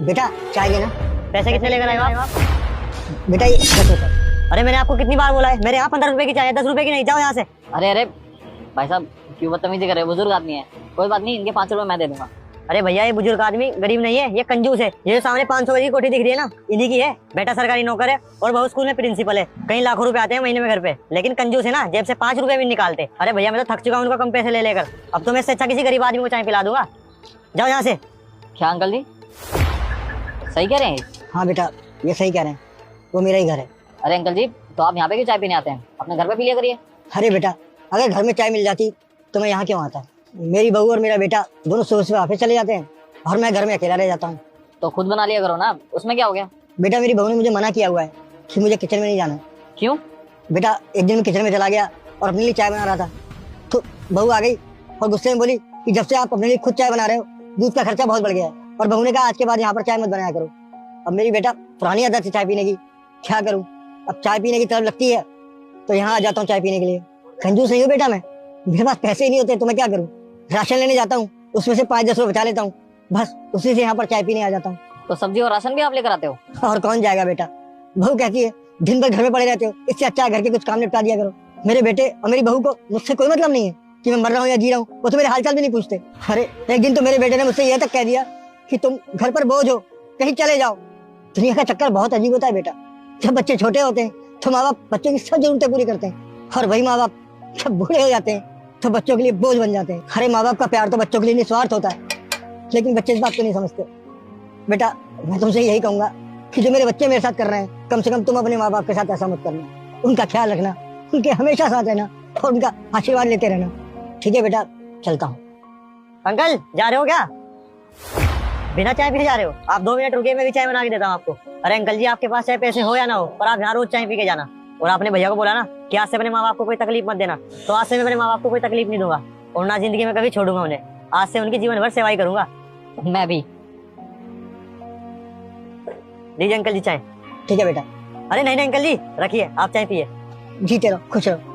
बेटा चाय लेना। पैसे कितने लेकर आए हो आप? बेटा ये 10 रुपए। अरे मैंने आपको कितनी बार बोला है, मेरे यहाँ 15 रुपए की चाय है, 10 रुपए की नहीं। जाओ यहाँ से। अरे अरे भाई साहब, क्यों बदतमीजी कर रहे हो? बुजुर्ग आदमी है। कोई बात नहीं, इनके 5 रुपए मैं दे दूंगा। अरे भैया, ये बुजुर्ग आदमी गरीब नहीं है, ये कंजूस है। ये जो सामने 500 की कोठी दिख रही है ना, इन्हीं की है। बेटा सरकारी नौकर है और बहू स्कूल में प्रिंसिपल है। कई लाखों रुपए आते हैं महीने में घर पे, लेकिन कंजूस है ना, जेब से 5 रुपए भी निकालते। अरे भैया, मैं तो थक चुका हूं उनका कम पैसे ले लेकर। अब तो मैं इससे अच्छा किसी गरीब आदमी को चाय पिला दूंगा। जाओ यहाँ से। क्या अंकल जी, सही कह रहे हैं? हाँ बेटा, ये सही कह रहे हैं, वो मेरा ही घर है। अरे अंकल जी, तो आप यहाँ पे क्यों चाय पीने आते हैं? अपने घर पे पी लिया करिए। अरे बेटा, अगर घर में चाय मिल जाती तो मैं यहाँ क्यों आता? मेरी बहू और मेरा बेटा दोनों सुबह सुबह ऑफिस चले जाते हैं और मैं घर में अकेला रह जाता हूँ। तो खुद बना लिया करो ना, उसमें क्या हो गया? बेटा मेरी बहू ने मुझे मना किया हुआ है कि मुझे किचन में नहीं जाना। क्यों? बेटा एक दिन मैं किचन में चला गया और अपने लिए चाय बना रहा था, तो बहू आ गई और गुस्से में बोली कि जब से आप अपने लिए खुद चाय बना रहे हो, दूध का खर्चा बहुत बढ़ गया है। और बहू ने कहा आज के बाद यहाँ पर चाय मत बनाया करो। अब मेरी बेटा पुरानी आदत है चाय पीने की, क्या करूँ? अब चाय पीने की तरफ लगती है तो यहाँ आ जाता हूँ चाय पीने के लिए। कंजूस नहीं हूँ बेटा मैं, मेरे पास पैसे ही नहीं होते तो मैं क्या करूँ? राशन लेने जाता हूँ, उसमें से 5-10 रुपए बचा लेता हूँ, बस उसी से यहाँ पर चाय पीने आ जाता हूँ। तो सब्जी और राशन भी आप लेकर आते हो? और कौन जाएगा बेटा? बहू कहती है दिन भर घर में पड़े रहते हो, इससे अच्छा है घर के कुछ काम निपटा दिया करो। मेरे बेटे और मेरी बहू को मुझसे कोई मतलब नहीं है कि मैं मर रहा हूँ या जी रहा हूँ, वो तो मेरे हालचाल भी नहीं पूछते। अरे एक दिन तो मेरे बेटे ने मुझसे यह तक कह दिया कि तुम घर पर बोझ हो, कहीं चले जाओ। दुनिया का चक्कर बहुत अजीब होता है बेटा। जब बच्चे छोटे होते हैं तो माँ बाप बच्चों की सब जरूरतें पूरी करते हैं, और वही माँ बाप जब बूढ़े हो जाते हैं तो बच्चों के लिए बोझ बन जाते हैं। अरे माँ बाप का प्यार तो बच्चों के लिए निस्वार्थ होता है, लेकिन बच्चे इस बात को नहीं समझते। बेटा मैं तुमसे यही कहूंगा कि जो मेरे बच्चे मेरे साथ कर रहे हैं, कम से कम तुम अपने माँ बाप के साथ ऐसा मत करना। उनका ख्याल रखना, उनके हमेशा साथ रहना और उनका आशीर्वाद लेते रहना। ठीक है बेटा, चलता हूँ। अंकल जा रहे हो क्या? बिना चाय पिए जा रहे हो? आप 2 मिनट रुकिए, मैं भी चाय बना के देता हूँ आपको। अरे अंकल जी, आपके पास चाहे पैसे हो या ना हो, पर आप यहाँ रोज चाय पी के जाना। और आपने भैया को बोला ना कि आज से अपने माँ बाप को कोई तकलीफ मत देना, तो आज से मैं अपने माँ बाप को कोई तकलीफ नहीं दूंगा और ना जिंदगी में कभी छोड़ूंगा उन्हें। आज से उनकी जीवन भर सेवाई करूंगा। मैं भी। लीजिए अंकल जी चाय। ठीक है बेटा। अरे नहीं नहीं अंकल जी, रखिए, आप चाय पिए। जीते रहो, खुश रहो।